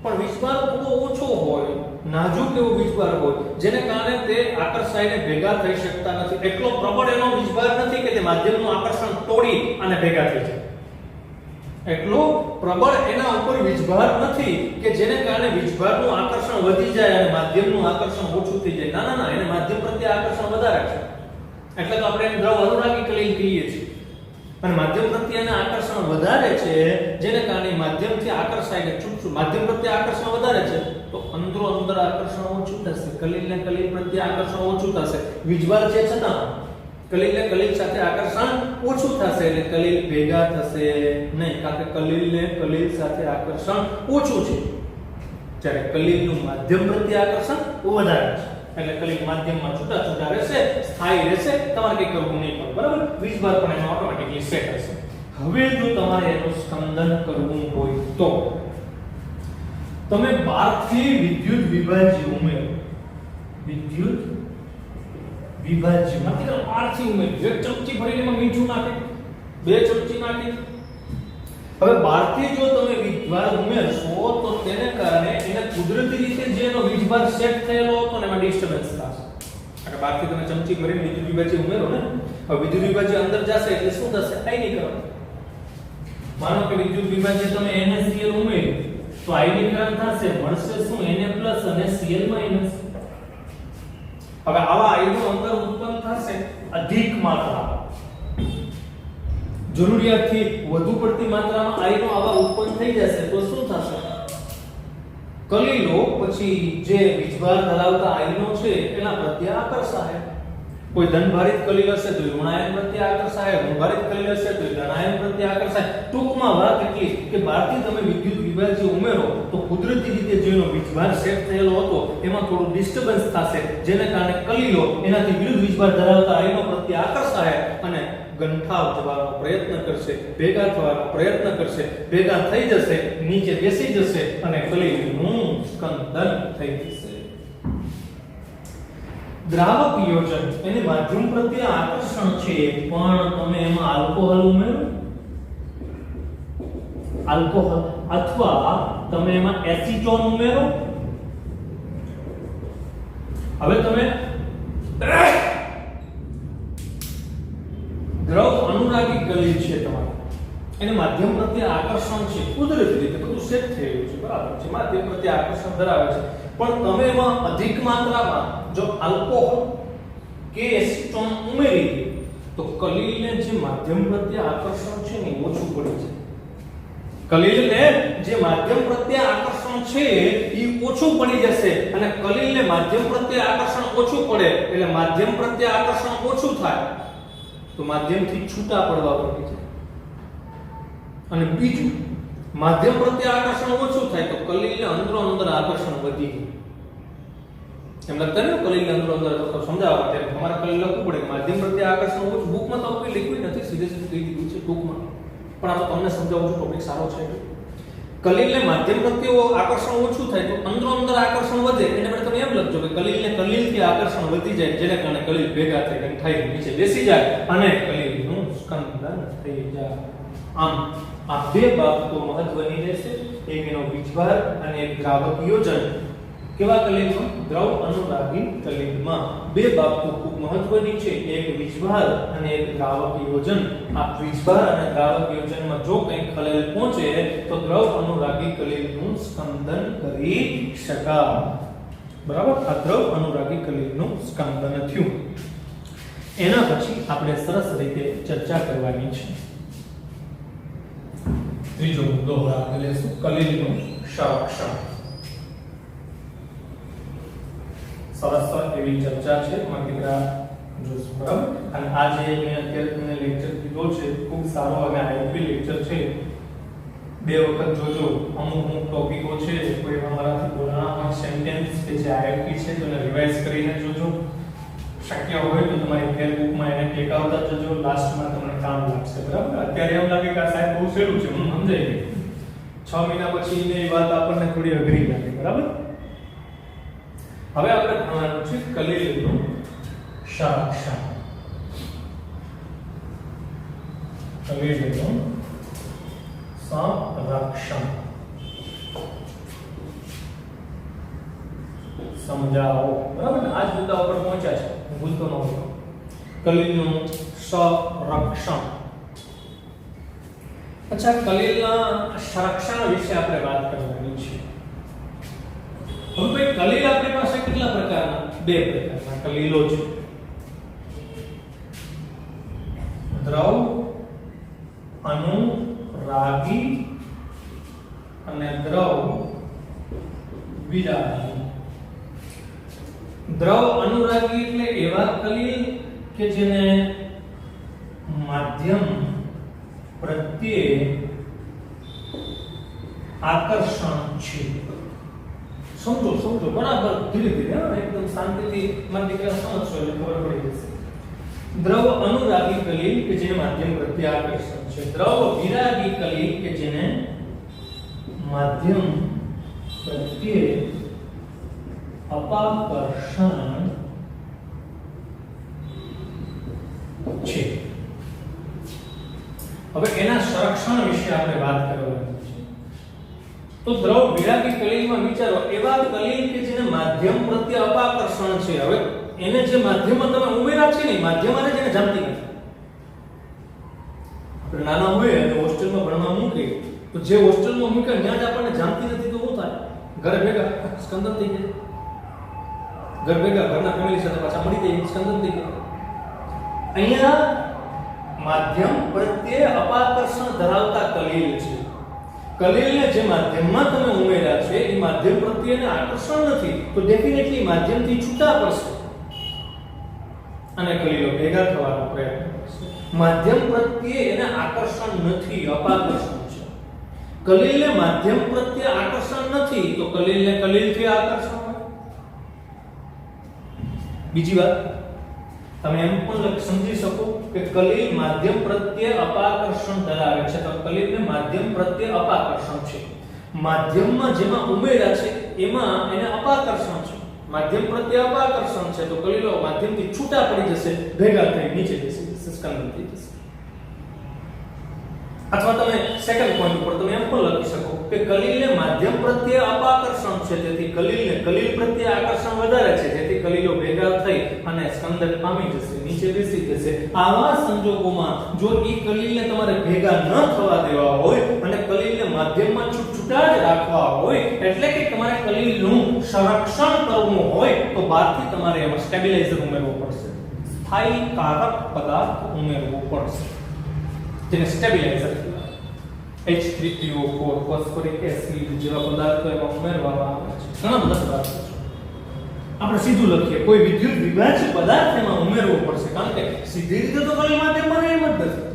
પણ વીજભાર થોડો ઓછો હોય, નાજુક એવો વીજભાર હોય જેને કારણે તે આકર્ષાઈને ભેગા થઈ શકતા નથી. એટલો પ્રબળ એનો વીજભાર નથી કે તે માધ્યમનું આકર્ષણ તોડી અને ભેગા થઈ જાય. એટલો પ્રબળ એના ઉપર વીજભાર નથી કે જેને કારણે વીજભારનું આકર્ષણ વધી જાય અને માધ્યમનું આકર્ષણ ઓછું થઈ જાય. ના ના ના, એને માધ્યમ પ્રત્યે આકર્ષણ વધારે છે. એટલે તો આપણે દ્રવ અનુરાગી કલીલ કહીએ છીએ. અને માધ્યમ પ્રત્યે એને આકર્ષણ વધારે છે, જેને કારણે માધ્યમથી આકર્ષાઈને છૂટછૂટ માધ્યમ પ્રત્યે આકર્ષણ વધારે છે તો અંદરો અંદર આકર્ષણ ઓછું થશે. કલીલને કલીલ પ્રત્યે આકર્ષણ ઓછું થશે. વીજભાર છે છતાં કલીલને કલીલ સાથે આકર્ષણ ઓછું થશે, એટલે કલીલ ભેગા થશે નહીં, કારણ કે કલીલને કલીલ સાથે આકર્ષણ ઓછું છે, જ્યારે કલીલનું માધ્યમ પ્રત્યે આકર્ષણ વધારે છે. એટલે કલીલ માધ્યમમાં છૂટા છૂટા રહેશે, સ્થાયી રહેશે, તમારે કંઈ કરવું નહીં પડે. બરાબર? વીજભાર પણ એનો ઓટોમેટિકલી સેટ હશે. હવે જો તમારે એનું સ્કંદન કરવું હોય તો તમે 12 થી વિદ્યુત વિભાજ્ય ઉમેરો. વિદ્યુત વિભાજ્ય માંથી બહારથી ઉમેર્યું. 1 ચમચી ભરીને એમાં મીઠું નાખે, 2 ચમચી નાખી. હવે બહારથી જો તમે વીજભાર ઉમેરશો તો તેને કારણે એને કુદરતી રીતે જે એનો વીજભાર સેટ થયેલો હતો ને એમાં ડિસ્ટર્બન્સ થશે. કારણ કે બહારથી તમે ચમચી ભરીને વિદ્યુત વિભાજ્ય ઉમેરો ને, હવે વિદ્યુત વિભાજ્ય અંદર જશે એટલે શું થશે? આયનીકરણ. માનો કે વિદ્યુત વિભાજ્ય તમે NaCl ઉમેર્યું તો આયનીકરણ થશે, મળશે શું? Na+ અને Cl-. હવે આવા આયનો અંદર ઉત્પન્ન થશે અધિક માત્રા, જરૂરિયાતથી વધુ પડતી માત્રામાં આયનો આવા ઉત્પન્ન થઈ જશે તો શું થશે? કલીલો પછી જે વીજભાર ધરાવતા આયનો છે એના પ્રત્યે આકર્ષાય. કોઈ ધનભારિત કલીલ હશે તો ઋણાયન પ્રત્યે આકર્ષાય, ઋણભારિત કલીલ હશે તો ધનાયન પ્રત્યે આકર્ષાય. ટૂંકમાં વાત એટલી કે બહારથી તમે વિદ્યુત વિભાજ્ય ઉમેરો તો કુદરતી રીતે જેનો વીજભાર સેટ થયેલો હતો એમાં થોડું ડિસ્ટર્બન્સ થશે, જેને કારણે કલીલો એનાથી વિરુદ્ધ વીજભાર ધરાવતા આયનો પ્રત્યે આકર્ષાય અને ગંઠાવ જવાનો પ્રયત્ન કરશે, ભેગા થવાનો પ્રયત્ન કરશે, ભેગા થઈ જશે, નીચે બેસી જશે અને કલીલનું સ્કંદન થઈ જશે. દ્રાવક યોજન એને માધ્યમ પ્રત્યે આકર્ષણ છે, પણ તમે એમાં આલ્કોહોલ ઉમેરો, આલ્કોહોલ અથવા તમે એમાં એસિટોન ઉમેરો. હવે તમે દ્રવ અનુરાગી કલીલ છે તમારે, એને માધ્યમ પ્રત્યે આકર્ષણ છે, કુદરતી રીતે બધું સેટ થયેલું છે, બરાબર છે, માધ્યમ પ્રત્યે આકર્ષણ ધરાવે છે, પણ તમે એમાં અધિક માત્રામાં જો આલ્કોહોલ કે એસિટોન ઉમેરી દે તો કલીલને જે માધ્યમ પ્રત્યે આકર્ષણ છે ને ઓછું પડી જાય. કલીલને જે માધ્યમ પ્રત્યે આકર્ષણ છે એ ઓછું પડી જશે અને કલીલને માધ્યમ પ્રત્યે આકર્ષણ ઓછું પડે એટલે માધ્યમ પ્રત્યે આકર્ષણ ઓછું થાય તો માધ્યમથી છૂટા પડવા લાગે છે. અને બીજું, માધ્યમ પ્રત્યે આકર્ષણ ઓછું થાય તો કલીલને અંદરો અંદર આકર્ષણ વધી ગયું. એમ લખતા ને કલીલને અંદરો અંદર તો સમજાવવા માટે તમારે કલીલ લખવું પડે માધ્યમ પ્રત્યે આકર્ષણ ઓછું. બુકમાં તો કોઈ લખ્યું નથી, સીધે સીધું કહી દીધું છે ટૂંકમાં, પણ આ તો તમને સમજાવું છું, ટોપિક સારો છે. કલીલને માધ્યમ પ્રત્યે આકર્ષણ ઓછું થાય તો અંદરો અંદર આકર્ષણ વધે, એને માટે તમે એમ લખજો કે કલીલને કલીલથી આકર્ષણ વધી જાય, જેને કારણે કલીલ ભેગા થઈ ગંઠાઈ નીચે બેસી જાય અને કલીલનું સ્કંદન થઈ જાય. આમ આ બે બાબતો મહત્વની રહેશે, એક એનો વીજભાર અને એક દ્રાવક યોજન. કેવા કલીલમાં? દ્રવ અનુરાગી કલીલમાં બે બાબતો ખૂબ મહત્વની છે, એક વીજભાર અને એક દ્રાવક યોજન. આ વીજભાર અને દ્રાવક યોજનમાં જો કંઈ ખલેલ પહોંચે તો દ્રવ અનુરાગી કલીલનું સ્કંદન કરી શકાય. બરાબર, આ દ્રવ અનુરાગી કલીલનું સ્કંદન થયું. એના પછી આપણે સરસ રીતે ચર્ચા કરવાની છે. ત્રીજો મુદ્દો આપણે લેશું, કલીલનું સંરક્ષણ. સરસ એવી ચર્ચા છે, માત્ર જોશું, બરાબર. અને આ જે મેં અત્યારે તમને લેક્ચર કીધો છે ખૂબ સારો અને આઈપી લેક્ચર છે. બે વખત જોજો, અમુક ટોપિકો છે કોઈ અમારાથી બોલણા હોય સેન્ટેન્સ કે જે આઈપી છે તો એને રિવાઇઝ કરીને જોજો. શક્ય હોય તો તમારી ફેસબુકમાં એને ટેકાવતા જજો, લાસ્ટમાં તમને કામ લાગશે, બરાબર. અત્યારે એમ લાગે કે આ સાહેબ બહુ સહેલું છે, હું સમજાઈ ગયું. 6 મહિના પછી એ વાત આપણને થોડી અઘરી લાગે, બરાબર. હવે આપણે ભણવાનું છે કલીલનું સંરક્ષણ. કલીલનું સંરક્ષણ સમજાવો, બરાબર. આ જ મુદ્દા ઉપર પહોંચ્યા છે, ભૂલતો ન હોય. કલીલનું સંરક્ષણ. અચ્છા, કલીલના સંરક્ષણ વિશે આપણે વાત કરવાની છે. હવે ભાઈ કલીલ આપણી પાસે કેટલા પ્રકારના? બે પ્રકારના કલીલો છે. દ્રવ અનુરાગી અને દ્રવ વિરાગી. દ્રવ અનુરાગી એટલે એવા કલીલ કે જેને માધ્યમ પ્રત્યે આકર્ષણ છે. સમજો બરાબર, ધીરે ધીરે, એકદમ શાંતિથી મારી દીકરા સમજશો એટલે ખબર પડી જશે. દ્રવ અનુરાગી કલીલ કે જેને માધ્યમ પ્રત્યે આકર્ષણ છે. દ્રવ વિરાગી કલીલ કે જેને માધ્યમ પ્રત્યે અપાકર્ષણ હવે એના સંરક્ષણ વિશે આપણે વાત કરવાની છે. તો દ્રવ વિરાગી કલિલમાં વિચારો એવા કલિલ કે જેને માધ્યમ પ્રત્યે અપાકર્ષણ છે. હવે એને જે માધ્યમમાં તમે ઉમેરા છે ને માધ્યમાં જેને જાણતી નથી. આપણે નાના હોય અને હોસ્ટેલમાં ભણવા મૂકે તો જે હોસ્ટેલમાં મૂકે ત્યાં જ આપણને જાણતી નથી તો શું થાય? ઘરે ભેગા સ્કંદન થઈ જાય. ઘર ભેગા ઘરના ફેમિલી સાથે પાછા મળી જાય સ્કંદન થઈ જાય. અહીંયા માધ્યમ પ્રત્યે અપાકર્ષણ ધરાવતા કલિલ છે. કલિલને જે માધ્યમમાં તમે ઉમેર્યા છે એ માધ્યમ પ્રત્યેને આકર્ષણ નથી તો ડેફિનેટલી માધ્યમથી છૂટા પડશે અને કલિલો ભેગા થવાનો પ્રયત્ન કરશે. માધ્યમ પ્રત્યે એને આકર્ષણ નથી, અપાકર્ષણ છે. કલિલને માધ્યમ પ્રત્યે આકર્ષણ નથી તો કલિલને કલિલથી આકર્ષણ હોય. બીજી વાત તમે એમ પણ સમજી શકો કે કલિલ માધ્યમ પ્રત્યે અપાકર્ષણ ધરાવે છે તો કલિલને માધ્યમ પ્રત્યે અપાકર્ષણ છે. માધ્યમમાં જેમાં ઉમેર્યા છે એમાં એને અપાકર્ષણ છે. માધ્યમ પ્રત્યે અપાકર્ષણ છે તો કલિલો માધ્યમથી છૂટા પડી જશે, ભેગા થઈ નીચે બેસી જશે, સ્કંદન થઈ જશે. અથવા તમે સેકન્ડ પોઈન્ટ ઉપર તમે એમ પણ લખી શકો કે કલિલને માધ્યમ પ્રત્યે અપાકર્ષણ છે તેથી કલિલને કલિલ પ્રત્યે આકર્ષણ વધારે છે જેથી કલિલો ભેગા થઈ અને સ્કંદન પામી જશે, નીચે બેસી જશે. આવા સંજોગોમાં જો એ કલિલને તમારે ભેગા ન થવા દેવા હોય અને કલિલને માધ્યમમાં છૂટા જ રાખવા હોય એટલે કે તમારે કલિલનું સંરક્ષણ કરવું હોય તો બહારથી તમારે એમાં સ્ટેબિલાઇઝર ઉમેરવું પડશે, સ્થાયી કારક પદાર્થ ઉમેરવો પડશે જેને સ્ટેબિલાઇઝર કહેવાય. H3PO4 ફોસ્ફોરિક એસિડ જેવા પદાર્થો એમાં ઉમેરવામાં આવે છે. ઘણા બધા પદાર્થો છે. આપણે સીધું લખીએ કોઈ વિદ્યુત વિભાજ્ય પદાર્થ એમાં ઉમેરવો પડશે કારણ કે સીધી રીતે તો કલિલ માધ્યમમાં એમ જ નથી.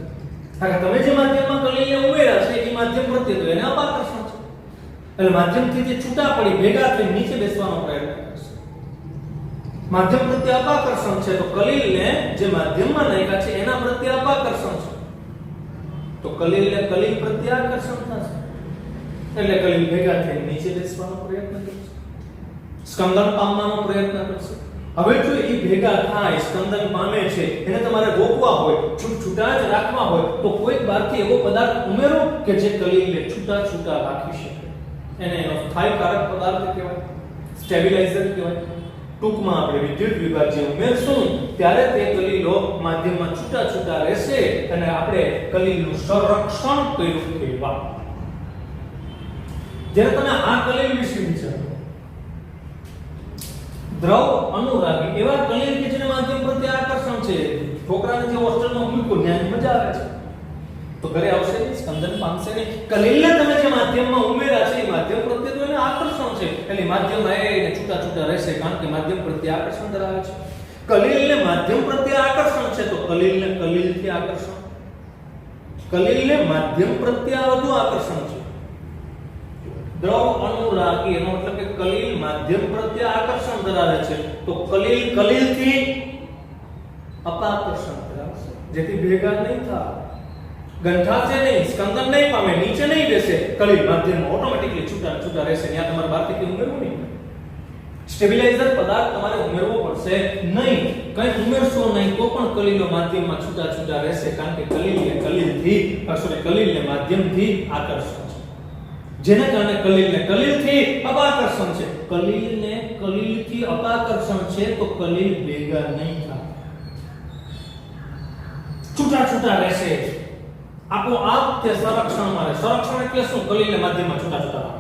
કારણ કે તમે જે માધ્યમમાં કલિલને ઉમેર્યા છે એ માધ્યમ પ્રત્યે તો એને અપાકર્ષણ છે એટલે માધ્યમથી જે છૂટા પડી ભેગા થઈ નીચે બેસવાનો પ્રયત્ન કરશે. માધ્યમ પ્રત્યે અપાકર્ષણ છે તો કલિલને જે માધ્યમમાં નાખ્યા છે એના પ્રત્યે અપાકર્ષણ છે તો કલિલને કલિલ પ્રત્યે આકર્ષણ થશે એટલે કલિલ ભેગા થઈ નીચે બેસવાનો પ્રયત્ન કરશે, સ્કંદન પામવાનો પ્રયત્ન કરશે. હવે જો એ ભેગા થાય સ્કંદન પામે છે એને તમારે રોકવા હોય, છૂટા જ રાખવા હોય તો કોઈક બહારથી એવો પદાર્થ ઉમેરો કે જે કલિલને છૂટા રાખી શકે. એને એનો સ્થાયીકારક પદાર્થ કહેવાય, સ્ટેબિલાઇઝર કહેવાય. ટૂંકમાં આપણે વિદ્યુત વિભાગ જે ઉમેરશું ત્યારે તે કલિલો માધ્યમમાં છૂટા રહેશે અને આપણે કલિલનું સંરક્ષણ કર્યું કહેવાય. જ્યારે તમે આ કલિલ વિશે વિચારો દ્રવ અનુરાગી એવા કલિલ કે જેને માધ્યમ પ્રત્યે આકર્ષણ છે. છોકરાને જે હોસ્ટેલમાં મૂક્યો ત્યાં મજા આવે છે તો ઘરે આવશે સ્કંદન પામશે નહીં. કલિલને તમે જે માધ્યમમાં ઉમેર્યા છે એ માધ્યમ પ્રત્યે તો એને આકર્ષણ છે એટલે માધ્યમમાં એને છૂટા રહેશે કારણ કે માધ્યમ પ્રત્યે આકર્ષણ ધરાવે છે. કલિલને માધ્યમ પ્રત્યે આકર્ષણ છે તો કલિલને કલિલથી આકર્ષણ. કલિલને માધ્યમ પ્રત્યે વધુ આકર્ષણ છે. દ્રવ અનુરાગી એનો મતલબ કે કલિલ માધ્યમ પ્રત્યે આકર્ષણ ધરાવે છે તો કલિલ કલિલથી અપાકર્ષણ ધરાવશે જેથી ભેગા નહીં થાય, ગંઠાશે નહીં, સ્કંદન નહીં પામે, નીચે નહીં બેસે. કલિલ માધ્યમમાં ઓટોમેટિકલી છૂટા રહેશે. ત્યાં તમારે બહારથી કંઈ ઉમેરવું નહીં. સ્ટેબિલાઇઝર પદાર્થ તમારે ઉમેરવો પડશે નહીં. કંઈ ઉમેરશો નહીં તો પણ કલિલો માધ્યમમાં છૂટા રહેશે કારણ કે કલિલને માધ્યમથી આકર્ષણ છે જેના કારણે કલિલને કલિલથી અપાકર્ષણ છે. કલિલને કલિલથી અપાકર્ષણ છે તો કલિલ ભેગા નહીં થાય, છૂટા રહેશે. આપોઆપ તે સંરક્ષણમાં રહે. સંરક્ષણ એટલે શું? કલિલને માધ્યમમાં છૂટા રાખવા.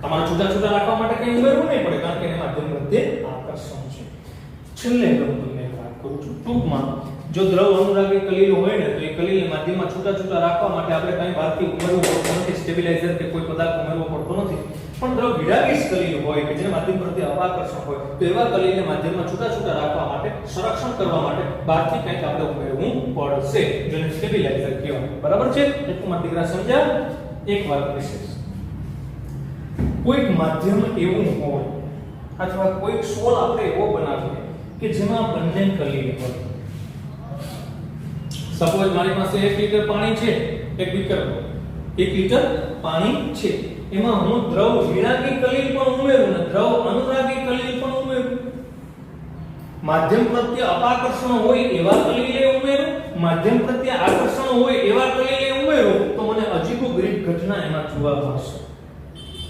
તમારે છૂટા રાખવા માટે કંઈ ઉમેરવું નહીં પડે કારણ કે એને માધ્યમ પ્રત્યે આકર્ષણ છે. છેલ્લે હું તમને વાત કરું છું ટૂંકમાં જો દ્રવ અનુરાગી કલિલ હોય ને તો એ કલિલને માધ્યમમાં છૂટા રાખવા માટે આપણે કંઈ બહારથી ઉમેરવું પડતું નથી, સ્ટેબિલાઇઝર કે કોઈ પદાર્થ ઉમેરવો પડતો નથી. પણ દ્રવ વિરાગી કલિલ હોય કે જેને માધ્યમ પ્રત્યે અપાકર્ષણ હોય તો એવા કલિલને માધ્યમમાં છૂટા રાખવા માટે, સંરક્ષણ કરવા માટે બહારથી કંઈક આપણે ઉમેરવું પડશે જેને સ્ટેબિલાઇઝર કહેવાય. બરાબર છે? એટલું મારા દીકરા સમજ્યા? એક વાત વિશેષ કોઈક માધ્યમ એવું હોય અથવા કોઈક સોલ આપણે એવો બનાવીએ કે જેમાં બંને કલિલ હોય. સપોઝ મારી પાસે 1 લિટર પાણી છે, 1 લિટર પાણી છે, એમાં હું દ્રવ વિરાગી કલિલ પણ ઉમેરું ને દ્રવ અનુરાગી કલિલ પણ ઉમેરું. માધ્યમ પ્રત્યે અપાકર્ષણ હોય એવા કલિલે ઉમેરું, માધ્યમ પ્રત્યે આકર્ષણ હોય એવા કલીલે ઉમેરો તો મને અજીબોગરીબ ઘટના એમાં જોવા મળશે.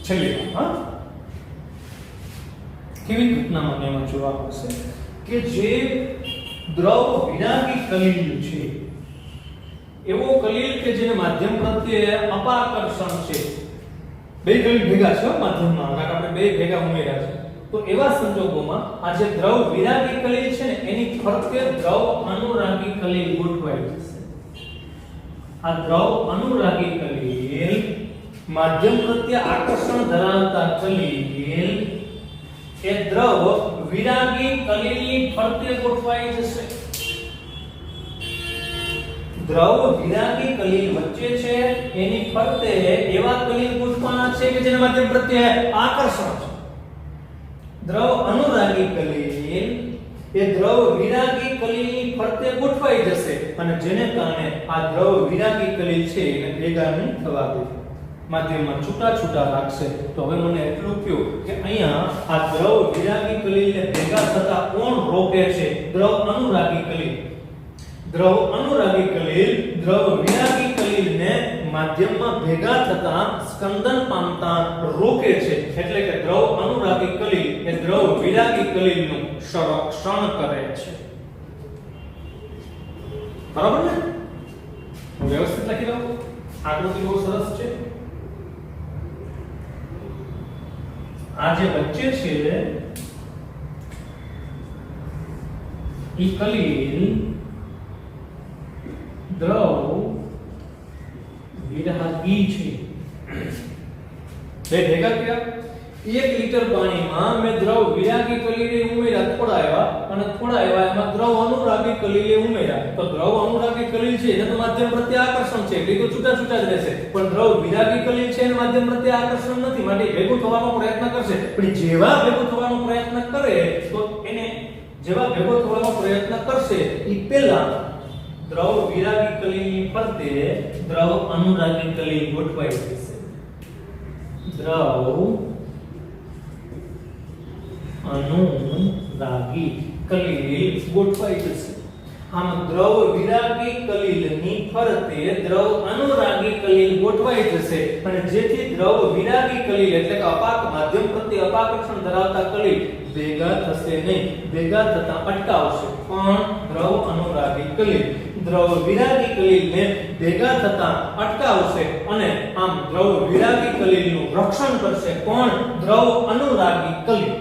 છેલ્લે હા કેવી ઘટના મને એમાં જોવા મળશે કે જે દ્રવ વિરાગી કલીલ છે એવો કલીલ કે જેને માધ્યમ પ્રત્યે અપાકર્ષણ છે. બે કલીલ ભેગા છે માધ્યમમાં, આપણે બે ભેગા ઉમેર્યા છે. તો એવા સંજોગોમાં આ જે દ્રવ વિરાગી કલીલ છે ને એની ફરતે દ્રવ અનુરાગી કલીલ ગોઠવાઈ જશે. આ દ્રવ અનુરાગી કલીલ માધ્યમ પ્રત્યે આકર્ષણ ધરાવતા કલીલ એ દ્રવ વિરાગી કલીલની ફરતે ગોઠવાઈ જશે. દ્રવ વિરાગી કલીલ વચ્ચે છે એની ફરતે એવા કલીલ ગોઠવાના છે કે જેના માધ્યમ પ્રત્યે આકર્ષણ છે. દ્રવ અનુરાગી કલીલ એ દ્રવ વિરાગી કલીલની ફરતે ગોઠવાઈ જશે અને જેને કારણે આ દ્રવ વિરાગી કલીલ છે એને ભેગા નહીં થવા દે, માધ્યમમાં છૂટા છૂટા રાખશે. તો હવે મને એટલું કહ્યું કે અહીંયા આ દ્રવ વિરાગી કલીલને ભેગા થતા કોણ રોકે છે? દ્રવ અનુરાગી કલીલ. દ્રવ અનુરાગી કલીલ દ્રવ વિરાગી કલીલને માધ્યમમાં ભેગા થતા સ્કંદન પામતા રોકે છે. એટલે કે દ્રવ અનુરાગી કલીલ એ દ્રવ વિરાગી કલીલનું સંરક્ષણ કરે છે. બરાબર ને? હું વ્યવસ્થિત લખી દઉં. આકૃતિ બહુ સરસ છે. આ જે વચ્ચે છે ઈ કલીલ દ્રવ વિરાગી છે. બે ભેગા કર્યા. 1 લિટર પાણીમાં મેં દ્રવ વિરાગી કલીલે ઉમેર્યા થોડા એવા એમાં દ્રવ અનુરાગી કલીલે ઉમેર્યા. તો દ્રવ અનુરાગી કલીલ છે એને તો માધ્યમ પ્રત્યે આકર્ષણ છે એટલે તો છૂટા છૂટા જ રહેશે. પણ દ્રવ વિરાગી કલીલ છે એને માધ્યમ પ્રત્યે આકર્ષણ નથી, માટે ભેગું થવાનો પ્રયત્ન કરશે. પણ જેવા ભેગું થવાનો પ્રયત્ન કરે તો એને જેવા ભેગો થવાનો પ્રયત્ન કરશે એ પહેલા દ્રવ વિરાગી કલીલની ફરતે દ્રવ અનુરાગી કલીલ ગોઠવાઈ જશે. દ્રવ અનુરાગી કલીલ ગોઠવાઈ જશે. આમ દ્રવ વિરાગી કલીલની ફરતે દ્રવ અનુરાગી કલીલ ગોઠવાઈ જશે અને જેથી દ્રવ વિરાગી કલીલ એટલે કે અપાક માધ્યમ પ્રત્યે અપાકર્ષણ ધરાવતા કલીલ ભેગા થશે નહીં, ભેગા થતા અટકાવશે. પણ દ્રવ અનુરાગી કલીલ દ્રવ વિરાગી કલીલને ભેગા થતા અટકાવશે અને આમ દ્રવ વિરાગી કલીલનું રક્ષણ કરશે. કોણ? દ્રવ અનુરાગી કલીલ.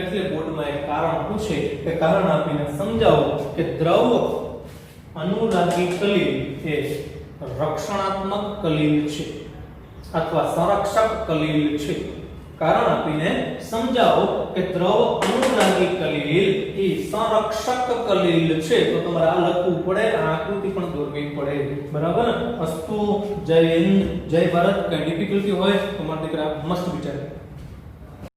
એટલે બોર્ડમાં એક કારણ પૂછે કે કારણ આપીને સમજાવો કે દ્રવ અનુરાગી કલીલ એ રક્ષણાત્મક કલીલ છે અથવા સંરક્ષક કલીલ છે. કારણ આપીને સમજાવો કે દ્રવ અનુરાગી કલીલ એ સંરક્ષક કલીલ છે. તો તમારે આ લખવું પડે, આ આકૃતિ પણ દોરવી પડે. બરાબર? અસ્તુ. જય હિન્દ, જય ભારત. કઈ ડિફિકલ્ટી હોય તો મારા દીકરા મસ્ત વિચારે.